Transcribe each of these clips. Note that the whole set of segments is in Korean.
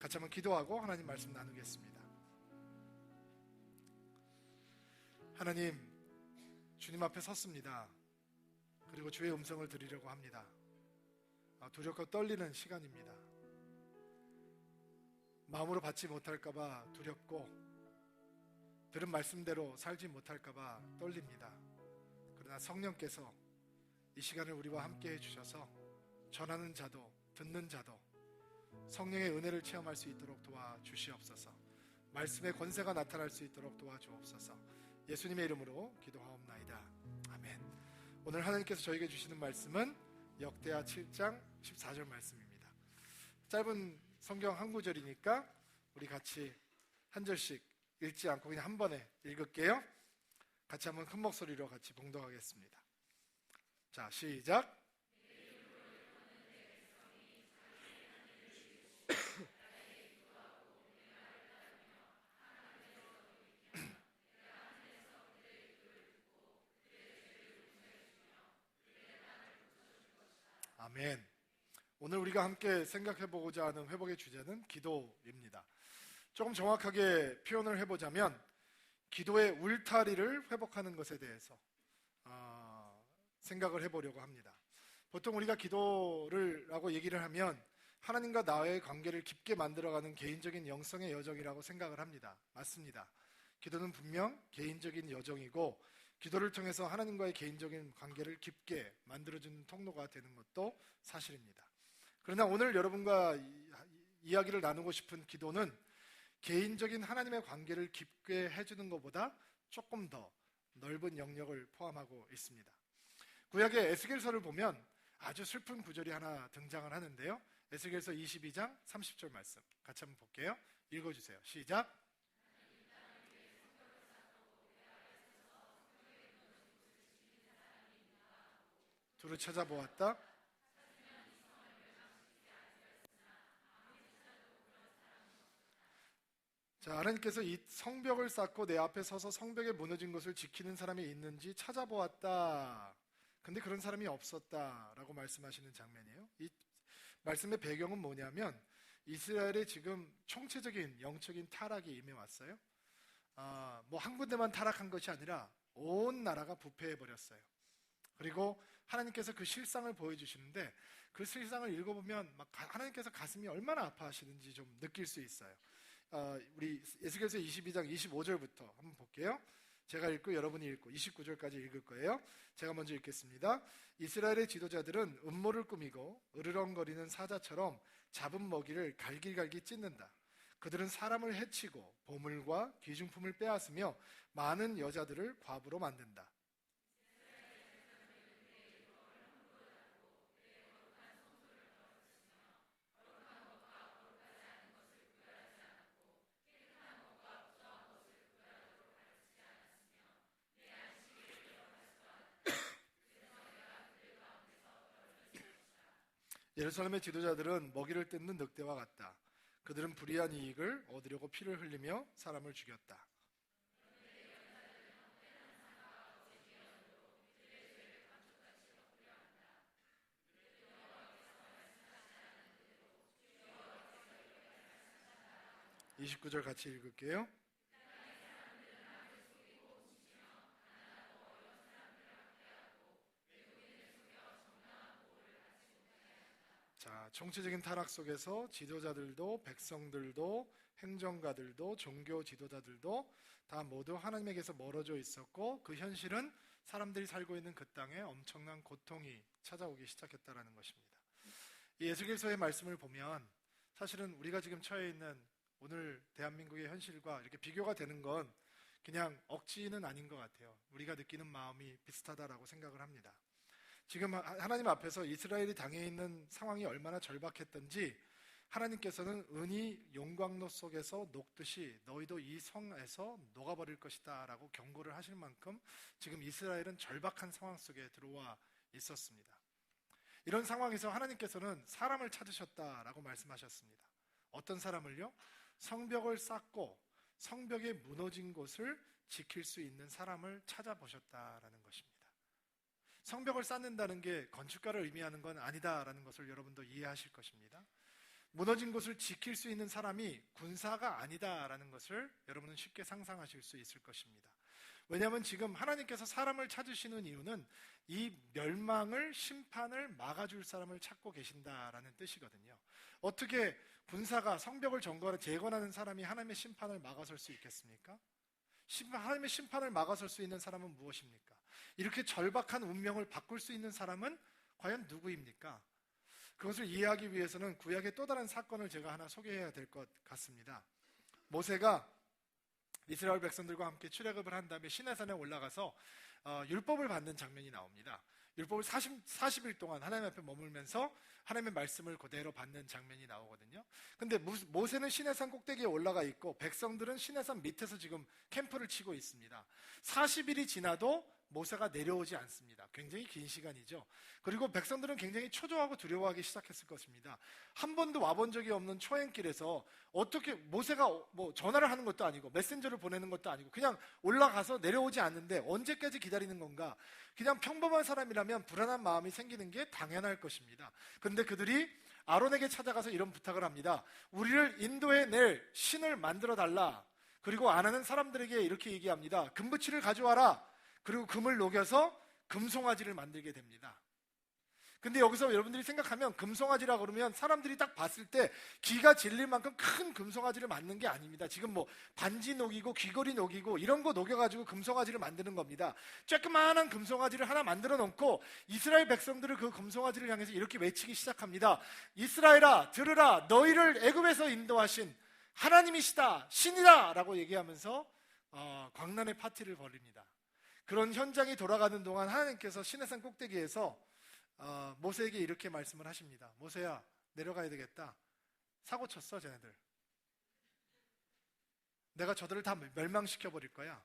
같이 한번 기도하고 하나님 말씀 나누겠습니다. 하나님, 주님 앞에 섰습니다. 그리고 주의 음성을 들으려고 합니다. 두렵고 떨리는 시간입니다. 마음으로 받지 못할까봐 두렵고 들은 말씀대로 살지 못할까봐 떨립니다. 그러나 성령께서 이 시간을 우리와 함께 해주셔서 전하는 자도 듣는 자도 성령의 은혜를 체험할 수 있도록 도와주시옵소서. 말씀의 권세가 나타날 수 있도록 도와주옵소서. 예수님의 이름으로 기도하옵나이다. 아멘. 오늘 하나님께서 저에게 주시는 말씀은 역대하 7장 14절 말씀입니다. 짧은 성경 한 구절이니까 우리 같이 한 절씩 읽지 않고 그냥 한 번에 읽을게요. 같이 한번 큰 목소리로 같이 봉독하겠습니다. 자, 시작. 아멘. 오늘 우리가 함께 생각해보고자 하는 회복의 주제는 기도입니다. 조금 정확하게 표현을 해보자면 기도의 울타리를 회복하는 것에 대해서 생각을 해보려고 합니다. 보통 우리가 기도라고 얘기를 하면 하나님과 나의 관계를 깊게 만들어가는 개인적인 영성의 여정이라고 생각을 합니다. 맞습니다. 기도는 분명 개인적인 여정이고 기도를 통해서 하나님과의 개인적인 관계를 깊게 만들어주는 통로가 되는 것도 사실입니다. 그러나 오늘 여러분과 이야기를 나누고 싶은 기도는 개인적인 하나님의 관계를 깊게 해주는 것보다 조금 더 넓은 영역을 포함하고 있습니다. 구약의 에스겔서를 보면 아주 슬픈 구절이 하나 등장을 하는데요. 에스겔서 22장 30절 말씀 같이 한번 볼게요. 읽어주세요. 시작. 두루 찾아보았다. 자, 하나님께서 이 성벽을 쌓고 내 앞에 서서 성벽에 무너진 것을 지키는 사람이 있는지 찾아보았다. 근데 그런 사람이 없었다라고 말씀하시는 장면이에요. 이 말씀의 배경은 뭐냐면 이스라엘의 지금 총체적인 영적인 타락이 임해왔어요. 뭐 한 군데만 타락한 것이 아니라 온 나라가 부패해버렸어요. 그리고 하나님께서 그 실상을 보여주시는데 그 실상을 읽어보면 막 하나님께서 가슴이 얼마나 아파하시는지 좀 느낄 수 있어요. 우리 에스겔서 22장 25절부터 한번 볼게요. 제가 읽고 여러분이 읽고 29절까지 읽을 거예요. 제가 먼저 읽겠습니다. 이스라엘의 지도자들은 음모를 꾸미고 으르렁거리는 사자처럼 잡은 먹이를 갈기갈기 찢는다. 그들은 사람을 해치고 보물과 귀중품을 빼앗으며 많은 여자들을 과부로 만든다. 예루살렘의 지도자들은 먹이를 뜯는 늑대와 같다. 그들은 불의한 이익을 얻으려고 피를 흘리며 사람을 죽였다. (29절) 같이 읽을게요. 자, 총체적인 타락 속에서 지도자들도 백성들도 행정가들도 종교 지도자들도 다 모두 하나님에게서 멀어져 있었고 그 현실은 사람들이 살고 있는 그 땅에 엄청난 고통이 찾아오기 시작했다는 것입니다. 이 에스겔서의 말씀을 보면 사실은 우리가 지금 처해 있는 오늘 대한민국의 현실과 이렇게 비교가 되는 건 그냥 억지는 아닌 것 같아요. 우리가 느끼는 마음이 비슷하다라고 생각을 합니다. 지금 하나님 앞에서 이스라엘이 당해 있는 상황이 얼마나 절박했던지 하나님께서는 은이 용광로 속에서 녹듯이 너희도 이 성에서 녹아버릴 것이다 라고 경고를 하실 만큼 지금 이스라엘은 절박한 상황 속에 들어와 있었습니다. 이런 상황에서 하나님께서는 사람을 찾으셨다라고 말씀하셨습니다. 어떤 사람을요? 성벽을 쌓고 성벽에 무너진 곳을 지킬 수 있는 사람을 찾아보셨다라는 것입니다. 성벽을 쌓는다는 게 건축가를 의미하는 건 아니다라는 것을 여러분도 이해하실 것입니다. 무너진 곳을 지킬 수 있는 사람이 군사가 아니다라는 것을 여러분은 쉽게 상상하실 수 있을 것입니다. 왜냐하면 지금 하나님께서 사람을 찾으시는 이유는 이 멸망을, 심판을 막아줄 사람을 찾고 계신다라는 뜻이거든요. 어떻게 군사가 성벽을 재건하는 사람이 하나님의 심판을 막아설 수 있겠습니까? 하나님의 심판을 막아설 수 있는 사람은 무엇입니까? 이렇게 절박한 운명을 바꿀 수 있는 사람은 과연 누구입니까? 그것을 이해하기 위해서는 구약의 또 다른 사건을 제가 하나 소개해야 될 것 같습니다. 모세가 이스라엘 백성들과 함께 출애굽을 한 다음에 시내산에 올라가서 율법을 받는 장면이 나옵니다. 율법을 40일 동안 하나님 앞에 머물면서 하나님의 말씀을 그대로 받는 장면이 나오거든요. 근데 모세는 시내산 꼭대기에 올라가 있고 백성들은 시내산 밑에서 지금 캠프를 치고 있습니다. 40일이 지나도 모세가 내려오지 않습니다. 굉장히 긴 시간이죠. 그리고 백성들은 굉장히 초조하고 두려워하기 시작했을 것입니다. 한 번도 와본 적이 없는 초행길에서 어떻게 모세가 뭐 전화를 하는 것도 아니고 메신저를 보내는 것도 아니고 그냥 올라가서 내려오지 않는데 언제까지 기다리는 건가? 그냥 평범한 사람이라면 불안한 마음이 생기는 게 당연할 것입니다. 그런데 그들이 아론에게 찾아가서 이런 부탁을 합니다. 우리를 인도해낼 신을 만들어 달라. 그리고 안 하는 사람들에게 이렇게 얘기합니다. 금붙이를 가져와라. 그리고 금을 녹여서 금송아지를 만들게 됩니다. 근데 여기서 여러분들이 생각하면 금송아지라 그러면 사람들이 딱 봤을 때 기가 질릴 만큼 큰 금송아지를 만든 게 아닙니다. 지금 뭐 반지 녹이고 귀걸이 녹이고 이런 거 녹여가지고 금송아지를 만드는 겁니다. 조그마한 금송아지를 하나 만들어 놓고 이스라엘 백성들을 그 금송아지를 향해서 이렇게 외치기 시작합니다. 이스라엘아 들으라, 너희를 애굽에서 인도하신 하나님이시다, 신이다 라고 얘기하면서 광란의 파티를 벌입니다. 그런 현장이 돌아가는 동안 하나님께서 시내산 꼭대기에서 모세에게 이렇게 말씀을 하십니다. 모세야, 내려가야 되겠다. 사고 쳤어 쟤네들. 내가 저들을 다 멸망시켜버릴 거야.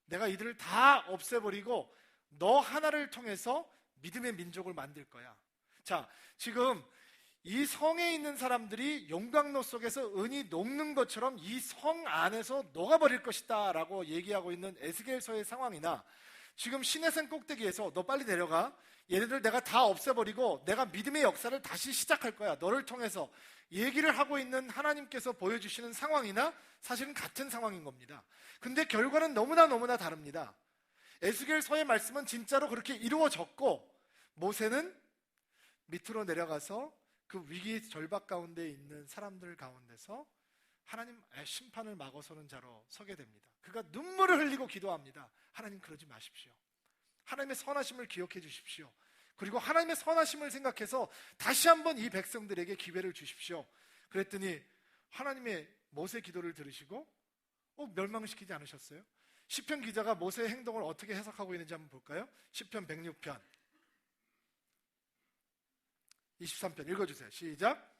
내가 이들을 다 없애버리고 너 하나를 통해서 믿음의 민족을 만들 거야. 자, 지금 이 성에 있는 사람들이 용광로 속에서 은이 녹는 것처럼 이 성 안에서 녹아버릴 것이다 라고 얘기하고 있는 에스겔서의 상황이나 지금 시내산 꼭대기에서 너 빨리 내려가, 얘네들 내가 다 없애버리고 내가 믿음의 역사를 다시 시작할 거야, 너를 통해서 얘기를 하고 있는 하나님께서 보여주시는 상황이나 사실은 같은 상황인 겁니다. 근데 결과는 너무나 다릅니다. 에스겔서의 말씀은 진짜로 그렇게 이루어졌고 모세는 밑으로 내려가서 그 위기 절박 가운데 있는 사람들 가운데서 하나님 심판을 막아서는 자로 서게 됩니다. 그가 눈물을 흘리고 기도합니다. 하나님 그러지 마십시오. 하나님의 선하심을 기억해 주십시오. 그리고 하나님의 선하심을 생각해서 다시 한번 이 백성들에게 기회를 주십시오. 그랬더니 하나님의 모세 기도를 들으시고 멸망시키지 않으셨어요? 시편 기자가 모세의 행동을 어떻게 해석하고 있는지 한번 볼까요? 시편 106편 23편 읽어주세요. 시작.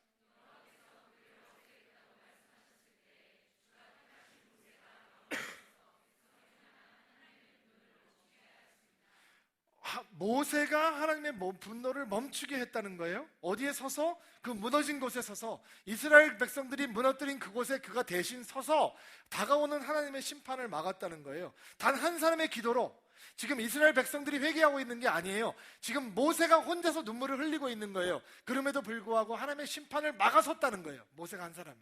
모세가 하나님의 분노를 멈추게 했다는 거예요. 어디에 서서? 그 무너진 곳에 서서, 이스라엘 백성들이 무너뜨린 그곳에 그가 대신 서서 다가오는 하나님의 심판을 막았다는 거예요. 단 한 사람의 기도로. 지금 이스라엘 백성들이 회개하고 있는 게 아니에요. 지금 모세가 혼자서 눈물을 흘리고 있는 거예요. 그럼에도 불구하고 하나님의 심판을 막아섰다는 거예요. 모세가 한 사람이.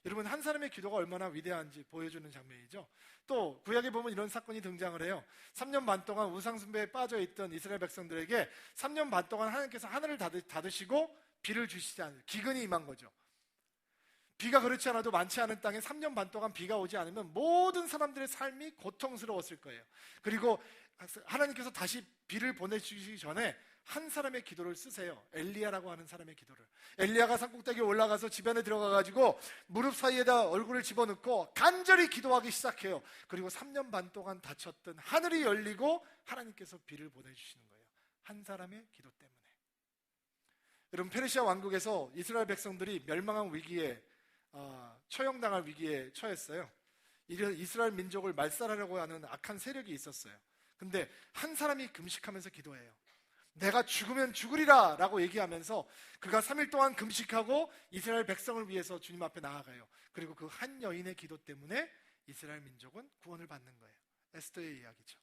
여러분, 한 사람의 기도가 얼마나 위대한지 보여주는 장면이죠. 또 구약에 보면 이런 사건이 등장을 해요. 3년 반 동안 우상숭배에 빠져있던 이스라엘 백성들에게 3년 반 동안 하나님께서 하늘을 닫으시고 비를 주시지 않아요. 기근이 임한 거죠. 비가 그렇지 않아도 많지 않은 땅에 3년 반 동안 비가 오지 않으면 모든 사람들의 삶이 고통스러웠을 거예요. 그리고 하나님께서 다시 비를 보내주시기 전에 한 사람의 기도를 쓰세요. 엘리야라고 하는 사람의 기도를. 엘리야가 산꼭대기에 올라가서 집 안에 들어가가지고 무릎 사이에다 얼굴을 집어넣고 간절히 기도하기 시작해요. 그리고 3년 반 동안 닫혔던 하늘이 열리고 하나님께서 비를 보내주시는 거예요. 한 사람의 기도 때문에. 여러분, 페르시아 왕국에서 이스라엘 백성들이 멸망한 위기에 처형당할 위기에 처했어요. 이스라엘 민족을 말살하려고 하는 악한 세력이 있었어요. 근데 한 사람이 금식하면서 기도해요. 내가 죽으면 죽으리라 라고 얘기하면서 그가 3일 동안 금식하고 이스라엘 백성을 위해서 주님 앞에 나아가요. 그리고 그 한 여인의 기도 때문에 이스라엘 민족은 구원을 받는 거예요. 에스더의 이야기죠.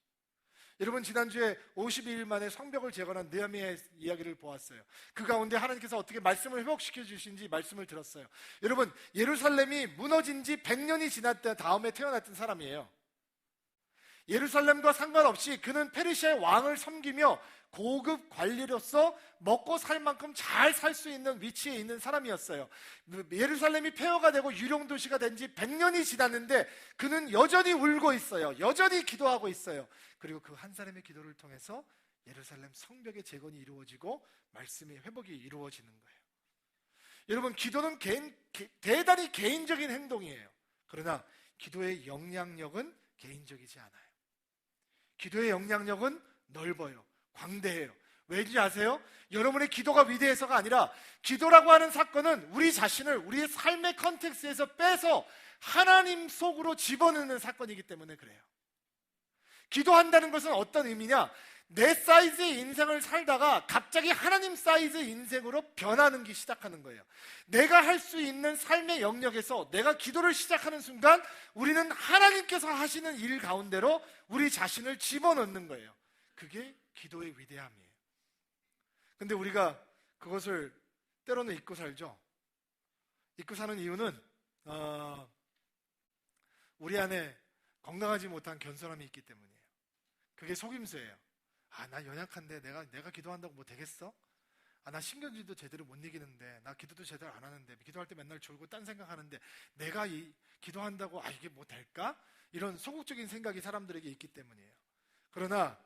여러분, 지난주에 52일 만에 성벽을 재건한 느헤미야의 이야기를 보았어요. 그 가운데 하나님께서 어떻게 말씀을 회복시켜 주신지 말씀을 들었어요. 여러분, 예루살렘이 무너진 지 100년이 지났던 다음에 태어났던 사람이에요. 예루살렘과 상관없이 그는 페르시아의 왕을 섬기며 고급 관리로서 먹고 살 만큼 잘 살 수 있는 위치에 있는 사람이었어요. 예루살렘이 폐허가 되고 유령도시가 된 지 100년이 지났는데 그는 여전히 울고 있어요. 여전히 기도하고 있어요. 그리고 그 한 사람의 기도를 통해서 예루살렘 성벽의 재건이 이루어지고 말씀의 회복이 이루어지는 거예요. 여러분, 기도는 대단히 개인적인 행동이에요. 그러나 기도의 영향력은 개인적이지 않아요. 기도의 영향력은 넓어요. 광대해요. 왜인지 아세요? 여러분의 기도가 위대해서가 아니라 기도라고 하는 사건은 우리 자신을 우리의 삶의 컨텍스트에서 빼서 하나님 속으로 집어넣는 사건이기 때문에 그래요. 기도한다는 것은 어떤 의미냐? 내 사이즈의 인생을 살다가 갑자기 하나님 사이즈의 인생으로 변하는 게 시작하는 거예요. 내가 할 수 있는 삶의 영역에서 내가 기도를 시작하는 순간 우리는 하나님께서 하시는 일 가운데로 우리 자신을 집어넣는 거예요. 그게 기도의 위대함이에요. 근데 우리가 그것을 때로는 잊고 살죠. 잊고 사는 이유는 우리 안에 건강하지 못한 겸손함이 있기 때문이에요. 그게 속임수예요. 나 연약한데 내가 기도한다고 뭐 되겠어? 나 신경질도 제대로 못 이기는데, 나 기도도 제대로 안 하는데, 기도할 때 맨날 졸고 딴 생각하는데 내가 기도한다고 이게 뭐 될까? 이런 소극적인 생각이 사람들에게 있기 때문이에요. 그러나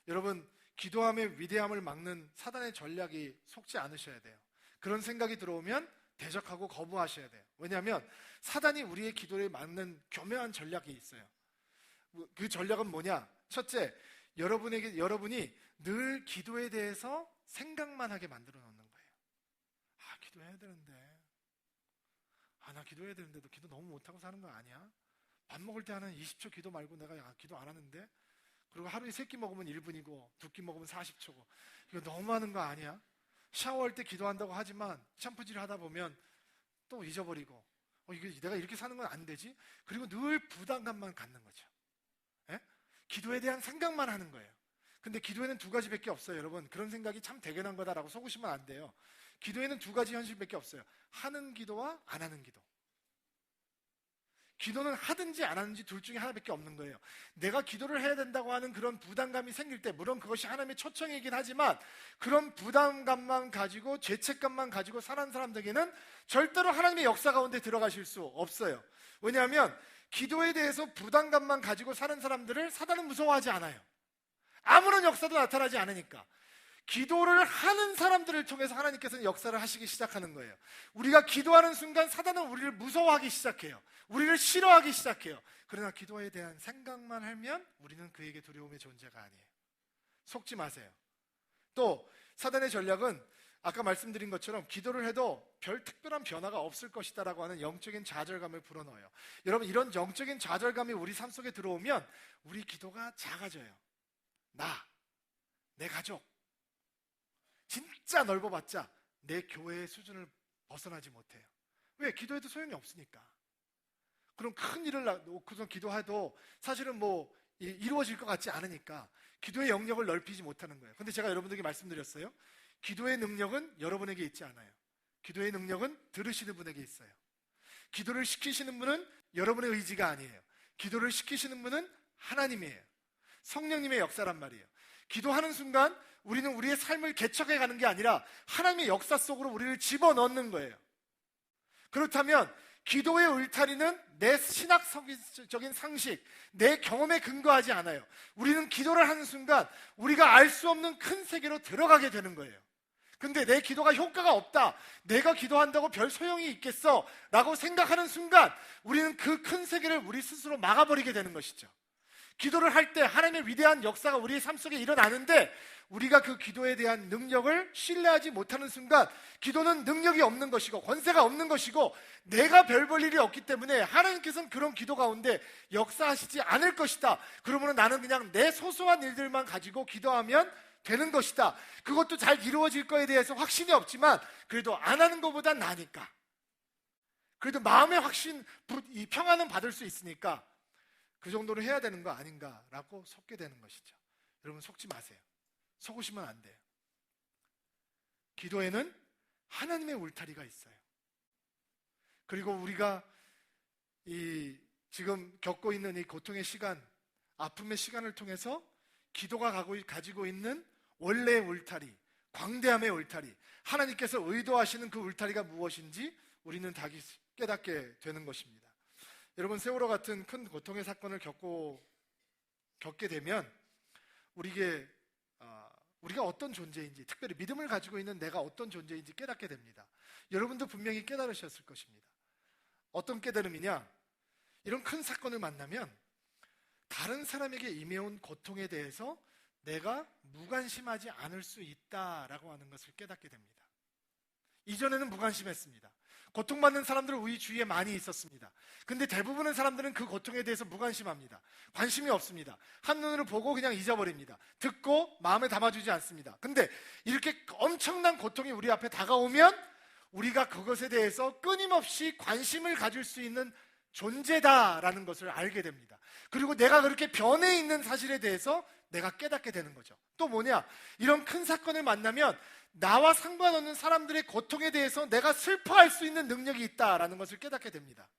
여러분, 기도함의 위대함을 막는 사단의 전략이 속지 않으셔야 돼요. 그런 생각이 들어오면 대적하고 거부하셔야 돼요. 왜냐하면 사단이 우리의 기도를 막는 교묘한 전략이 있어요. 그 전략은 뭐냐? 첫째, 여러분이 늘 기도에 대해서 생각만 하게 만들어 놓는 거예요. 기도해야 되는데, 나 기도해야 되는데도 기도 너무 못하고 사는 거 아니야? 밥 먹을 때 하는 20초 기도 말고 내가 기도 안 하는데? 그리고 하루에 3끼 먹으면 1분이고 2끼 먹으면 40초고 이거 너무 하는 거 아니야? 샤워할 때 기도한다고 하지만 샴푸질 하다 보면 또 잊어버리고 내가 이렇게 사는 건 안 되지? 그리고 늘 부담감만 갖는 거죠. 예? 기도에 대한 생각만 하는 거예요. 근데 기도에는 2가지밖에 없어요. 여러분, 그런 생각이 참 대견한 거다라고 속으시면 안 돼요. 기도에는 2가지 현실밖에 없어요. 하는 기도와 안 하는 기도. 기도는 하든지 안 하든지 둘 중에 하나밖에 없는 거예요. 내가 기도를 해야 된다고 하는 그런 부담감이 생길 때, 물론 그것이 하나님의 초청이긴 하지만 그런 부담감만 가지고 죄책감만 가지고 사는 사람들에게는 절대로 하나님의 역사 가운데 들어가실 수 없어요. 왜냐하면 기도에 대해서 부담감만 가지고 사는 사람들을 사단은 무서워하지 않아요. 아무런 역사도 나타나지 않으니까. 기도를 하는 사람들을 통해서 하나님께서는 역사를 하시기 시작하는 거예요. 우리가 기도하는 순간 사단은 우리를 무서워하기 시작해요. 우리를 싫어하기 시작해요. 그러나 기도에 대한 생각만 하면 우리는 그에게 두려움의 존재가 아니에요. 속지 마세요. 또 사단의 전략은 아까 말씀드린 것처럼 기도를 해도 별 특별한 변화가 없을 것이다라고 하는 영적인 좌절감을 불어넣어요. 여러분, 이런 영적인 좌절감이 우리 삶 속에 들어오면 우리 기도가 작아져요. 내 가족 진짜 넓어봤자 내 교회의 수준을 벗어나지 못해요. 왜? 기도해도 소용이 없으니까. 그럼 큰 일을 놓고서 기도해도 사실은 이루어질 것 같지 않으니까 기도의 영역을 넓히지 못하는 거예요. 근데 제가 여러분들에게 말씀드렸어요. 기도의 능력은 여러분에게 있지 않아요. 기도의 능력은 들으시는 분에게 있어요. 기도를 시키시는 분은 여러분의 의지가 아니에요. 기도를 시키시는 분은 하나님이에요. 성령님의 역사란 말이에요. 기도하는 순간 우리는 우리의 삶을 개척해 가는 게 아니라 하나님의 역사 속으로 우리를 집어넣는 거예요. 그렇다면 기도의 울타리는 내 신학적인 상식, 내 경험에 근거하지 않아요. 우리는 기도를 하는 순간 우리가 알 수 없는 큰 세계로 들어가게 되는 거예요. 근데 내 기도가 효과가 없다, 내가 기도한다고 별 소용이 있겠어 라고 생각하는 순간 우리는 그 큰 세계를 우리 스스로 막아버리게 되는 것이죠. 기도를 할 때 하나님의 위대한 역사가 우리의 삶 속에 일어나는데 우리가 그 기도에 대한 능력을 신뢰하지 못하는 순간 기도는 능력이 없는 것이고 권세가 없는 것이고 내가 별 볼 일이 없기 때문에 하나님께서는 그런 기도 가운데 역사하시지 않을 것이다. 그러면 나는 그냥 내 소소한 일들만 가지고 기도하면 되는 것이다. 그것도 잘 이루어질 거에 대해서 확신이 없지만 그래도 안 하는 것보단 나으니까, 그래도 마음의 이 평안은 받을 수 있으니까 그 정도로 해야 되는 거 아닌가라고 속게 되는 것이죠. 여러분 속지 마세요. 속으시면 안 돼요. 기도에는 하나님의 울타리가 있어요. 그리고 우리가 지금 겪고 있는 이 고통의 시간, 아픔의 시간을 통해서 기도가 가지고 있는 원래의 울타리, 광대함의 울타리, 하나님께서 의도하시는 그 울타리가 무엇인지 우리는 다 깨닫게 되는 것입니다. 여러분, 세월호 같은 큰 고통의 사건을 겪게 되면 우리가 어떤 존재인지, 특별히 믿음을 가지고 있는 내가 어떤 존재인지 깨닫게 됩니다. 여러분도 분명히 깨달으셨을 것입니다. 어떤 깨달음이냐? 이런 큰 사건을 만나면 다른 사람에게 임해온 고통에 대해서 내가 무관심하지 않을 수 있다라고 하는 것을 깨닫게 됩니다. 이전에는 무관심했습니다. 고통받는 사람들은 우리 주위에 많이 있었습니다. 근데 대부분의 사람들은 그 고통에 대해서 무관심합니다. 관심이 없습니다. 한눈으로 보고 그냥 잊어버립니다. 듣고 마음에 담아주지 않습니다. 근데 이렇게 엄청난 고통이 우리 앞에 다가오면 우리가 그것에 대해서 끊임없이 관심을 가질 수 있는 존재다라는 것을 알게 됩니다. 그리고 내가 그렇게 변해 있는 사실에 대해서 내가 깨닫게 되는 거죠. 또 뭐냐? 이런 큰 사건을 만나면 나와 상관없는 사람들의 고통에 대해서 내가 슬퍼할 수 있는 능력이 있다라는 것을 깨닫게 됩니다.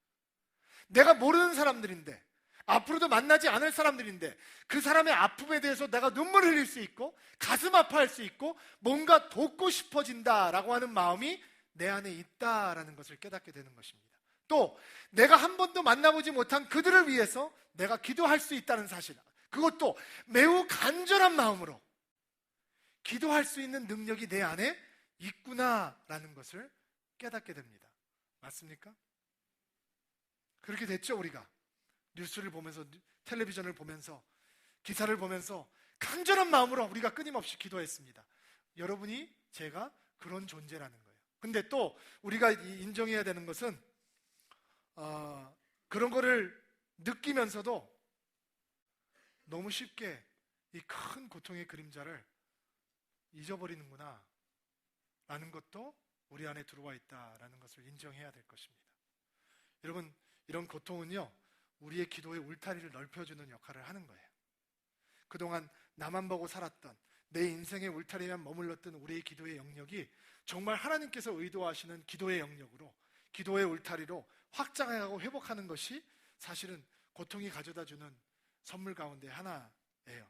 내가 모르는 사람들인데, 앞으로도 만나지 않을 사람들인데, 그 사람의 아픔에 대해서 내가 눈물을 흘릴 수 있고 가슴 아파할 수 있고 뭔가 돕고 싶어진다라고 하는 마음이 내 안에 있다라는 것을 깨닫게 되는 것입니다. 또 내가 한 번도 만나보지 못한 그들을 위해서 내가 기도할 수 있다는 사실, 그것도 매우 간절한 마음으로 기도할 수 있는 능력이 내 안에 있구나라는 것을 깨닫게 됩니다. 맞습니까? 그렇게 됐죠. 우리가 뉴스를 보면서, 텔레비전을 보면서, 기사를 보면서 간절한 마음으로 우리가 끊임없이 기도했습니다. 여러분이, 제가 그런 존재라는 거예요. 근데 또 우리가 인정해야 되는 것은 그런 거를 느끼면서도 너무 쉽게 이 큰 고통의 그림자를 잊어버리는구나 라는 것도 우리 안에 들어와 있다라는 것을 인정해야 될 것입니다. 여러분, 이런 고통은요, 우리의 기도의 울타리를 넓혀주는 역할을 하는 거예요. 그동안 나만 보고 살았던, 내 인생의 울타리만 머물렀던 우리의 기도의 영역이 정말 하나님께서 의도하시는 기도의 영역으로, 기도의 울타리로 확장해가고 회복하는 것이 사실은 고통이 가져다주는 선물 가운데 하나예요.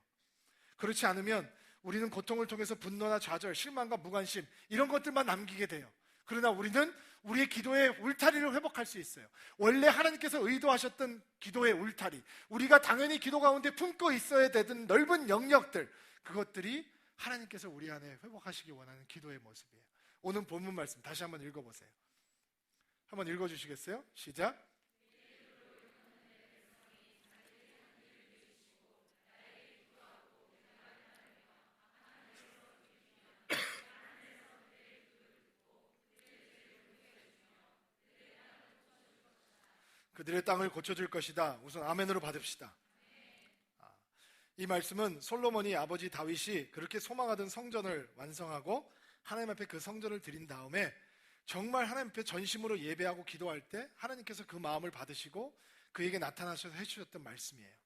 그렇지 않으면 우리는 고통을 통해서 분노나 좌절, 실망과 무관심, 이런 것들만 남기게 돼요. 그러나 우리는 우리의 기도의 울타리를 회복할 수 있어요. 원래 하나님께서 의도하셨던 기도의 울타리, 우리가 당연히 기도 가운데 품고 있어야 되던 넓은 영역들, 그것들이 하나님께서 우리 안에 회복하시기 원하는 기도의 모습이에요. 오늘 본문 말씀 다시 한번 읽어보세요. 한번 읽어주시겠어요? 시작. 그들의 땅을 고쳐줄 것이다. 우선 아멘으로 받읍시다. 이 말씀은 솔로몬이 아버지 다윗이 그렇게 소망하던 성전을 완성하고 하나님 앞에 그 성전을 드린 다음에 정말 하나님 앞에 전심으로 예배하고 기도할 때 하나님께서 그 마음을 받으시고 그에게 나타나셔서 해주셨던 말씀이에요.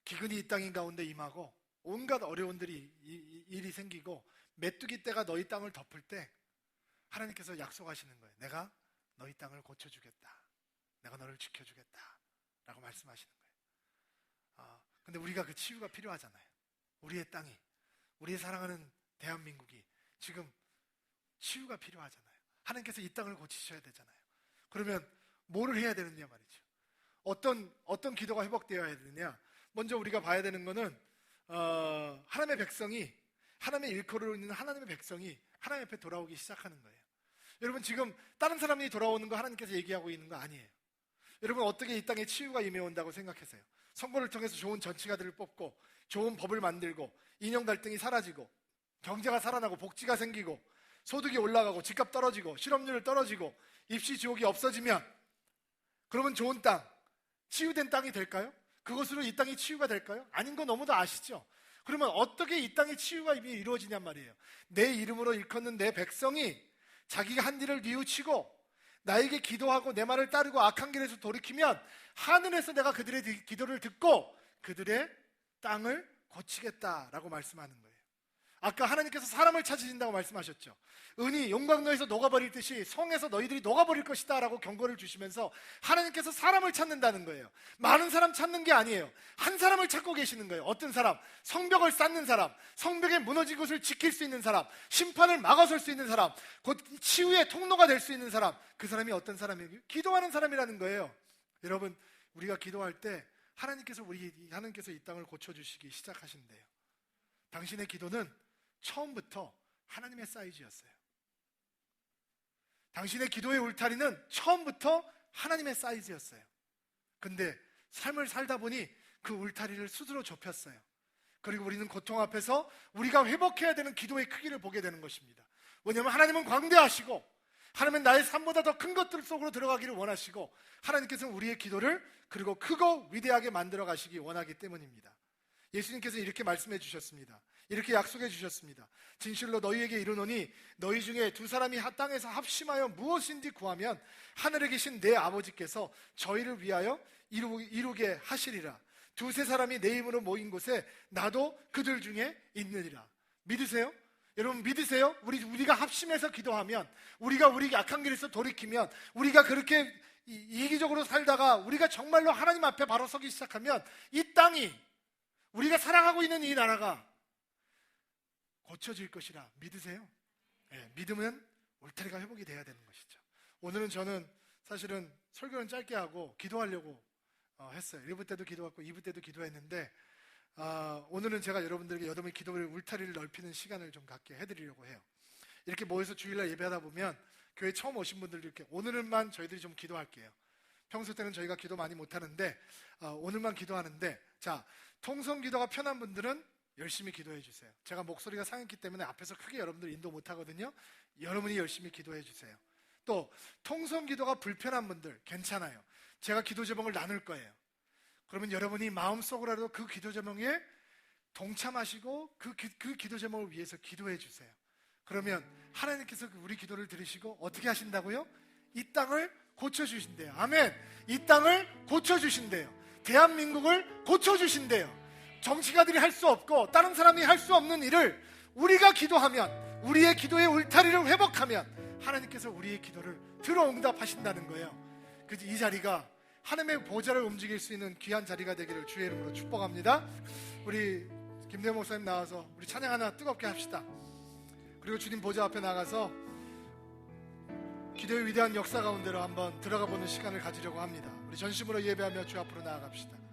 기근이 이 땅인 가운데 임하고 온갖 어려움들이 일이 생기고 메뚜기 떼가 너희 땅을 덮을 때 하나님께서 약속하시는 거예요. 내가 너희 땅을 고쳐주겠다. 내가 너를 지켜주겠다. 라고 말씀하시는 거예요. 근데 우리가 그 치유가 필요하잖아요. 우리의 땅이, 우리의 사랑하는 대한민국이 지금 치유가 필요하잖아요. 하나님께서 이 땅을 고치셔야 되잖아요. 그러면 뭐를 해야 되느냐 말이죠. 어떤 기도가 회복되어야 되느냐. 먼저 우리가 봐야 되는 거는 하나님의 백성이, 하나님의 일컬어로 있는 하나님의 백성이 하나님 앞에 돌아오기 시작하는 거예요. 여러분, 지금 다른 사람이 돌아오는 거 하나님께서 얘기하고 있는 거 아니에요. 여러분, 어떻게 이 땅에 치유가 임해온다고 생각하세요? 선거를 통해서 좋은 정치가들을 뽑고 좋은 법을 만들고 이념 갈등이 사라지고 경제가 살아나고 복지가 생기고 소득이 올라가고 집값 떨어지고 실업률 떨어지고 입시 지옥이 없어지면 그러면 좋은 땅, 치유된 땅이 될까요? 그것으로 이 땅이 치유가 될까요? 아닌 거 너무도 아시죠? 그러면 어떻게 이 땅의 치유가 이미 이루어지냔 말이에요. 내 이름으로 일컫는 내 백성이 자기가 한 일을 뉘우치고 나에게 기도하고 내 말을 따르고 악한 길에서 돌이키면 하늘에서 내가 그들의 기도를 듣고 그들의 땅을 고치겠다라고 말씀하는 거예요. 아까 하나님께서 사람을 찾으신다고 말씀하셨죠. 은이 용광로에서 녹아버릴 듯이 성에서 너희들이 녹아버릴 것이다 라고 경고를 주시면서 하나님께서 사람을 찾는다는 거예요. 많은 사람 찾는 게 아니에요. 한 사람을 찾고 계시는 거예요. 어떤 사람? 성벽을 쌓는 사람, 성벽에 무너진 것을 지킬 수 있는 사람, 심판을 막아설 수 있는 사람, 곧 치유의 통로가 될 수 있는 사람. 그 사람이 어떤 사람이에요? 기도하는 사람이라는 거예요. 여러분, 우리가 기도할 때 하나님께서 이 땅을 고쳐주시기 시작하신대요. 당신의 기도는 처음부터 하나님의 사이즈였어요. 당신의 기도의 울타리는 처음부터 하나님의 사이즈였어요. 근데 삶을 살다 보니 그 울타리를 스스로 좁혔어요. 그리고 우리는 고통 앞에서 우리가 회복해야 되는 기도의 크기를 보게 되는 것입니다. 왜냐하면 하나님은 광대하시고 하나님은 나의 삶보다 더 큰 것들 속으로 들어가기를 원하시고 하나님께서는 우리의 기도를 그리고 크고 위대하게 만들어 가시기 원하기 때문입니다. 예수님께서 이렇게 말씀해 주셨습니다. 이렇게 약속해 주셨습니다. 진실로 너희에게 이르노니 너희 중에 두 사람이 땅에서 합심하여 무엇인지 구하면 하늘에 계신 내 아버지께서 저희를 위하여 이루게 하시리라. 두세 사람이 내 이름으로 모인 곳에 나도 그들 중에 있느니라. 믿으세요? 여러분 믿으세요? 우리가 합심해서 기도하면, 우리가 우리 약한 길에서 돌이키면, 우리가 그렇게 이기적으로 살다가 우리가 정말로 하나님 앞에 바로 서기 시작하면 이 땅이, 우리가 살아가고 있는 이 나라가 고쳐질 것이라 믿으세요? 네, 믿으면 울타리가 회복이 돼야 되는 것이죠. 오늘은 저는 사실은 설교는 짧게 하고 기도하려고 했어요. 1부 때도 기도했고 2부 때도 기도했는데 오늘은 제가 여러분들에게 여러분의 기도를 울타리를 넓히는 시간을 좀 갖게 해드리려고 해요. 이렇게 모여서 주일날 예배하다 보면 교회 처음 오신 분들도 이렇게 오늘만 저희들이 좀 기도할게요. 평소 때는 저희가 기도 많이 못하는데 오늘만 기도하는데, 자, 통성 기도가 편한 분들은 열심히 기도해 주세요. 제가 목소리가 상했기 때문에 앞에서 크게 여러분들 인도 못하거든요. 여러분이 열심히 기도해 주세요. 또 통성 기도가 불편한 분들 괜찮아요. 제가 기도 제목을 나눌 거예요. 그러면 여러분이 마음속으로라도 그 기도 제목에 동참하시고 그 기도 제목을 위해서 기도해 주세요. 그러면 하나님께서 우리 기도를 들으시고 어떻게 하신다고요? 이 땅을 고쳐주신대요. 아멘. 이 땅을 고쳐주신대요. 대한민국을 고쳐주신대요. 정치가들이 할 수 없고 다른 사람이 할 수 없는 일을 우리가 기도하면, 우리의 기도의 울타리를 회복하면 하나님께서 우리의 기도를 들어 응답하신다는 거예요. 그래서 이 자리가 하나님의 보좌를 움직일 수 있는 귀한 자리가 되기를 주의 이름으로 축복합니다. 우리 김대호 목사님 나와서 우리 찬양 하나 뜨겁게 합시다. 그리고 주님 보좌 앞에 나가서 기도의 위대한 역사 가운데로 한번 들어가 보는 시간을 가지려고 합니다. 우리 전심으로 예배하며 주 앞으로 나아갑시다.